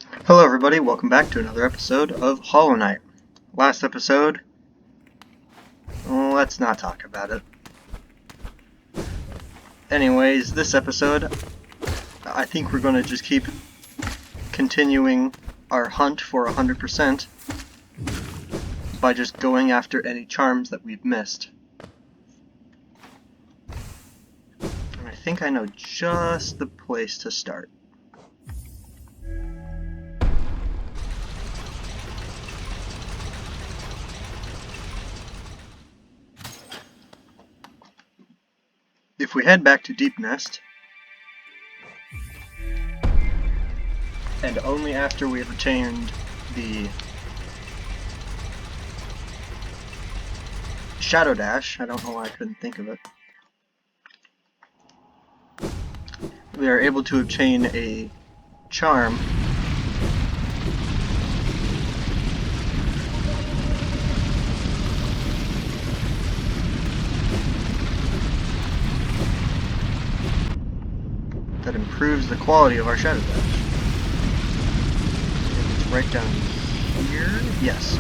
Hello everybody, welcome back to another episode of Hollow Knight. Last episode, let's not talk about it. Anyways, this episode, I think we're going to just keep continuing our hunt for 100% by just going after any charms that we've missed. And I think I know just the place to start. If we head back to Deep Nest, and only after we have obtained the Shadow Dash, I don't know why I couldn't think of it, we are able to obtain a charm that improves the quality of our Shadow Dash. It's right down here? Yes.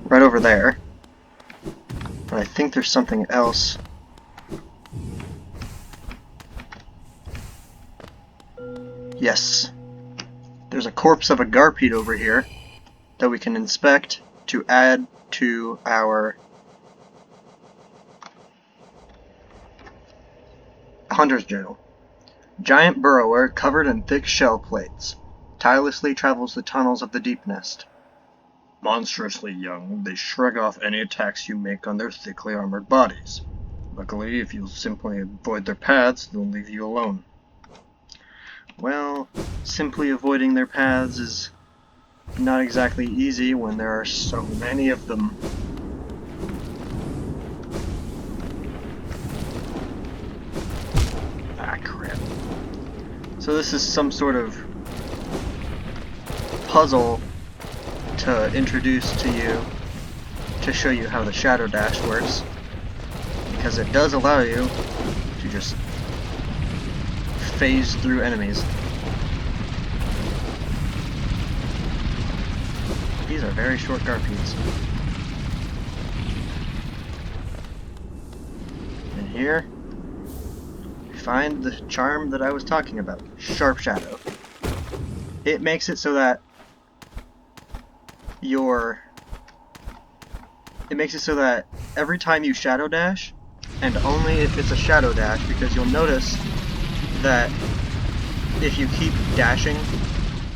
Right over there. But I think there's something else. Yes. There's a corpse of a Garpede over here that we can inspect to add to our Hunter's Journal. Giant burrower covered in thick shell plates. Tirelessly travels the tunnels of the Deep Nest. Monstrously young, they shrug off any attacks you make on their thickly armored bodies. Luckily, if you simply avoid their paths, they'll leave you alone. Well, simply avoiding their paths is not exactly easy when there are so many of them. Ah, crap. So this is some sort of puzzle to introduce to you to show you how the Shadow Dash works, because it does allow you to just phase through enemies. These are very short Garpedes. And here we find the charm that I was talking about, Sharp Shadow. It makes it so that every time you Shadow Dash, and only if it's a Shadow Dash, because you'll notice that if you keep dashing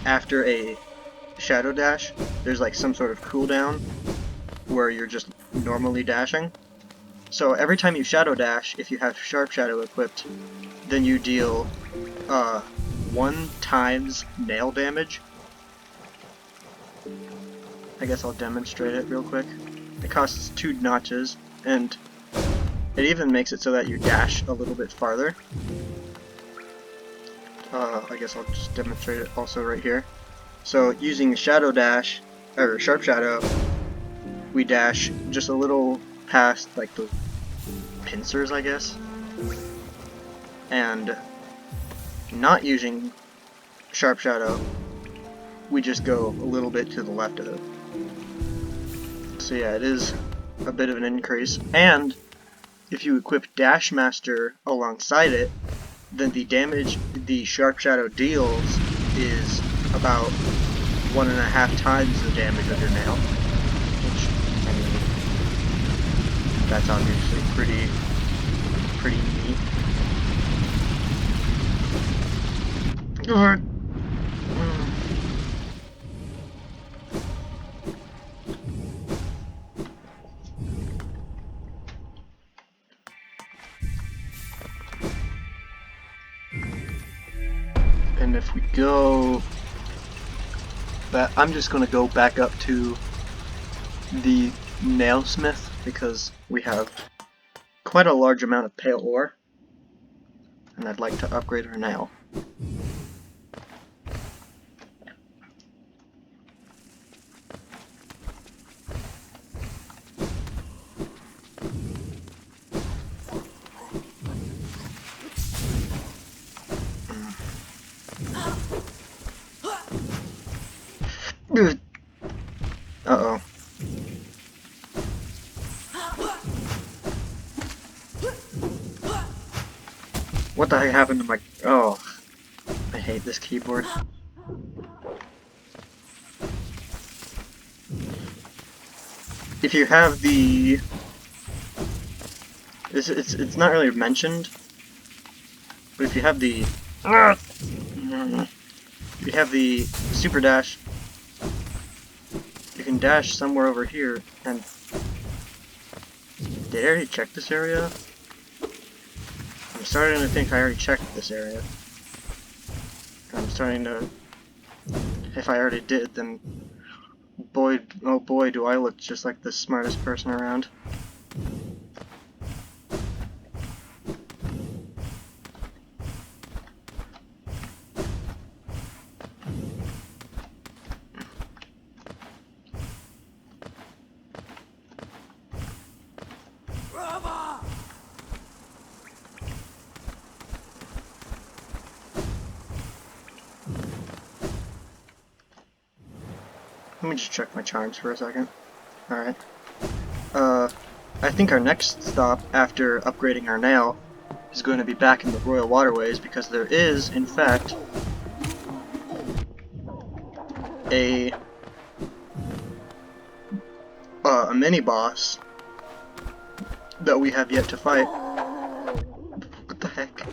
after a Shadow Dash, there's like some sort of cooldown where you're just normally dashing. So every time you Shadow Dash, if you have Sharp Shadow equipped, then you deal 1 times nail damage. I guess I'll demonstrate it real quick. It costs 2 notches, and it even makes it so that you dash a little bit farther. I guess I'll just demonstrate it also right here. So using Shadow Dash, or Sharp Shadow, we dash just a little past like the pincers, I guess. And not using Sharp Shadow, we just go a little bit to the left of it. So yeah, it is a bit of an increase. And if you equip Dash Master alongside it, then the damage the Sharp Shadow deals is about 1.5 times the damage of your nail. Which, I mean, that's obviously pretty neat. Alright. And if we go back, I'm just going to go back up to the nailsmith because we have quite a large amount of pale ore, and I'd like to upgrade our nail. Uh-oh. What the heck happened to my... Oh. I hate this keyboard. If you have the... It's not really mentioned, but if you have the... If you have the super dash, you can dash somewhere over here, and... Did I already check this area? I'm starting to think I already checked this area. I'm starting to... If I already did, then... Boy, oh boy, do I look just like the smartest person around. Let me just check my charms for a second. Alright. I think our next stop after upgrading our nail is going to be back in the Royal Waterways, because there is, in fact, a mini-boss that we have yet to fight. What the heck?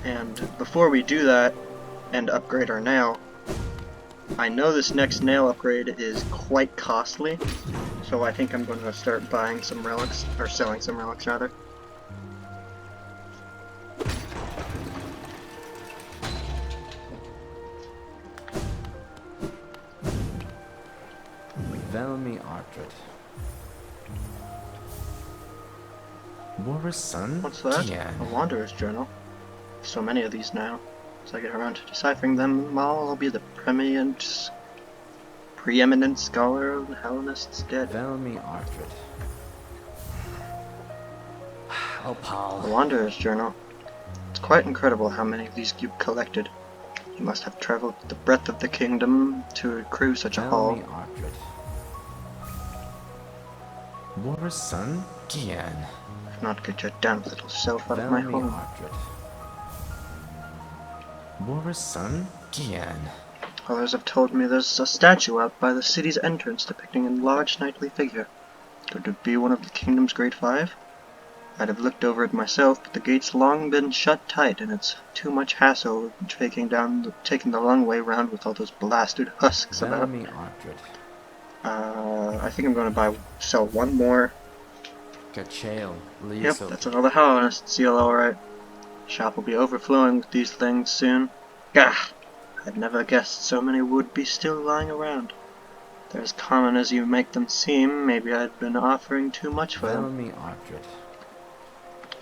And before we do that and upgrade our nail, I know this next nail upgrade is quite costly, so I think I'm going to start buying some relics, or selling some relics rather. Velmi Artred. War's son? What's that? Gian. A Wanderer's Journal. So many of these now. As I get around to deciphering them all, I'll be the preeminent scholar of the Hellenists dead. Velmi Artred. Oh, Paul. A Wanderer's Journal. It's quite incredible how many of these you've collected. You must have traveled the breadth of the kingdom to accrue such a haul. Velmi Artred. War's son? Gian. If not, get your damn little self out of my Velmi home. Artred. War's son? Gian. Others have told me there's a statue out by the city's entrance depicting a large knightly figure. Could it be one of the kingdom's great five? I'd have looked over it myself, but the gate's long been shut tight, and it's too much hassle taking the long way round with all those blasted husks about. Velmi Artred. I think I'm gonna sell one more. Kachael. Yep, that's another Hellenist seal, alright. Shop will be overflowing with these things soon. Gah! I'd never guessed so many would be still lying around. They're as common as you make them seem. Maybe I'd been offering too much for them. Velmi Artred.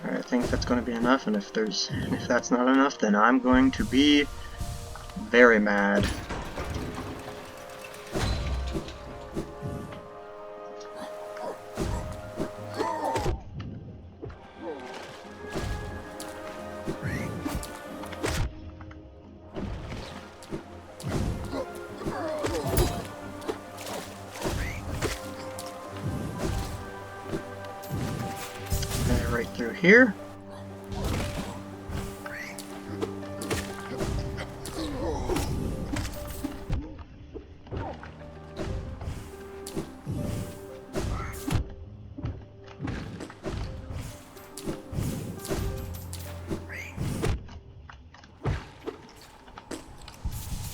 Alright, I think that's going to be enough, and if that's not enough, then I'm going to be very mad. Right through here.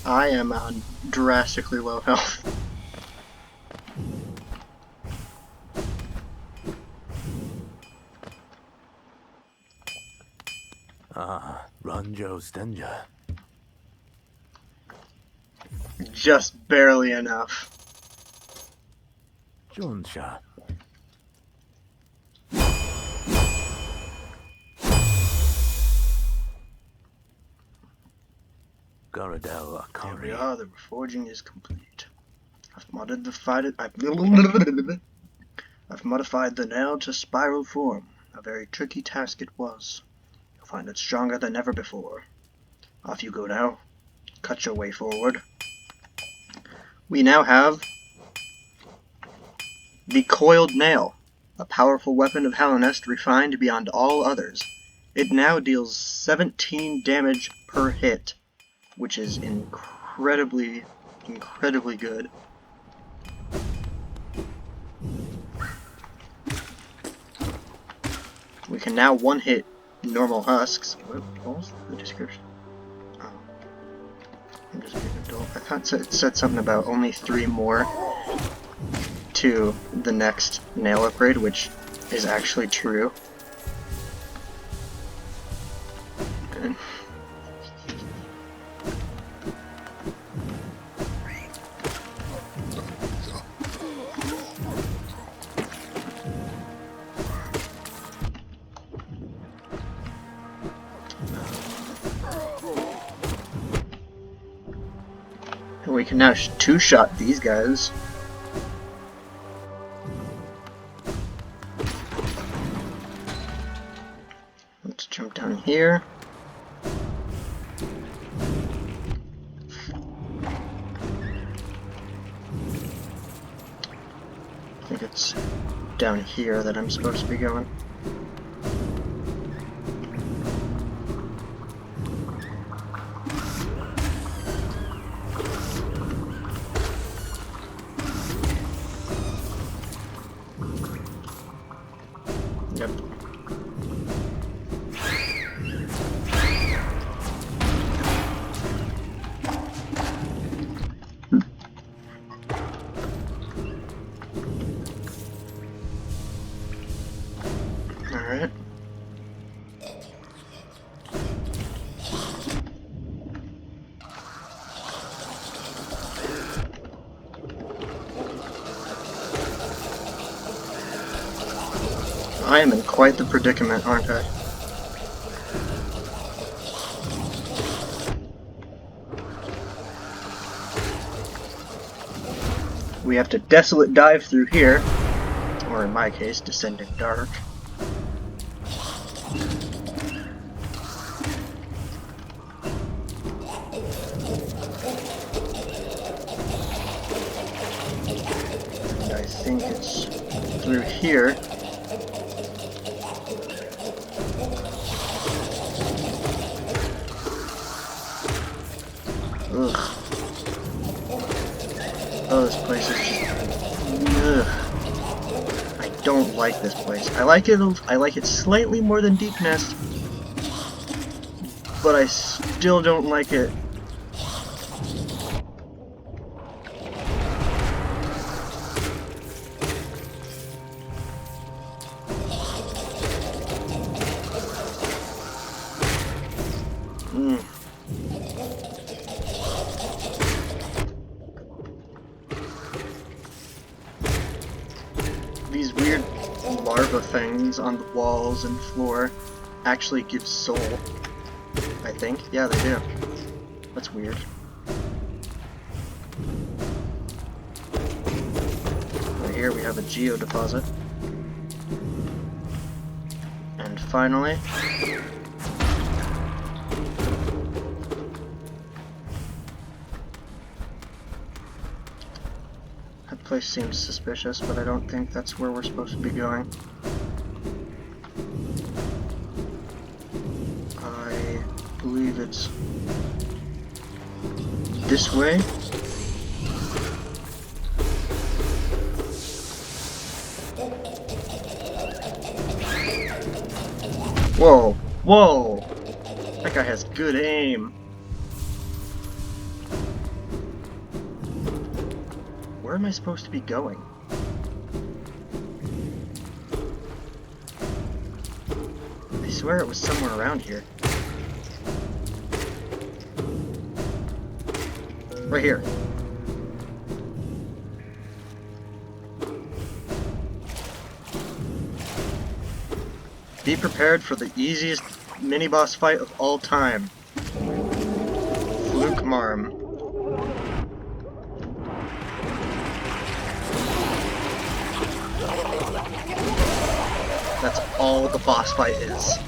I am on drastically low health. Ranjo Stenja. Just barely enough. Jonsha. Garadel Here we Akari. are, the reforging is complete. I've modified the nail to spiral form. A very tricky task it was. find it stronger than ever before. Off you go now. Cut your way forward. We now have the Coiled Nail, a powerful weapon of Hellenest refined beyond all others. It now deals 17 damage per hit, which is incredibly good. We can now one-hit normal husks. What was the description? Oh. I'm just being adult. I thought it said something about only 3 more to the next nail upgrade, which is actually true. And we can now two-shot these guys. Let's jump down here. I think it's down here that I'm supposed to be going. Yep. Alright. I am in quite the predicament, aren't I? We have to desolate dive through here, or in my case, descending dark. And I think it's through here. Ugh. Oh, this place is just... Ugh. I don't like this place. I like it slightly more than Deep Nest, but I still don't like it. These weird larva things on the walls and floor actually give soul, I think. Yeah, they do. That's weird. Right here we have a geo deposit. And finally, that place seems suspicious, but I don't think that's where we're supposed to be going. I believe it's this way. Whoa, whoa! That guy has good aim. Where am I supposed to be going? I swear it was somewhere around here. Right here. Be prepared for the easiest mini-boss fight of all time. Flukemarm. That's all the boss fight is.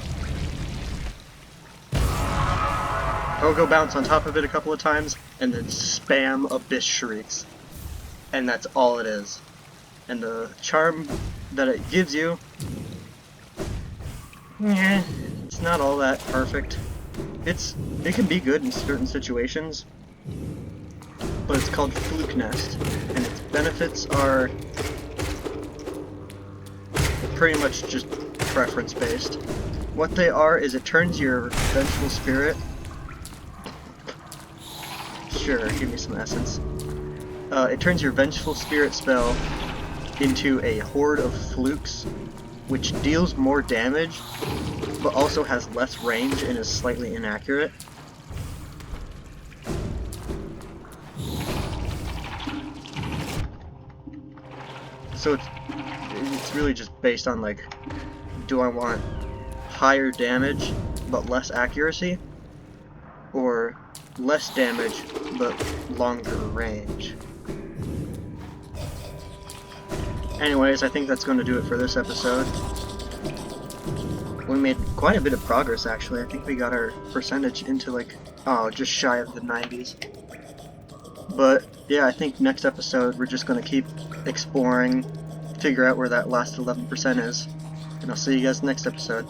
I'll go bounce on top of it a couple of times, and then spam Abyss Shrieks. And that's all it is. And the charm that it gives you, it's not all that perfect. It can be good in certain situations, but it's called Fluke Nest, and its benefits are pretty much just preference based. What they are is it turns your Vengeful Spirit. Sure, give me some essence. It turns your Vengeful Spirit spell into a horde of flukes, which deals more damage, but also has less range and is slightly inaccurate. So it's really just based on, like, do I want higher damage but less accuracy, or less damage but longer range? Anyways, I think that's going to do it for this episode. We made quite a bit of progress, actually. I think we got our percentage into, like, just shy of the 90s. But yeah, I think next episode we're just going to keep exploring, figure out where that last 11% is, and I'll see you guys next episode.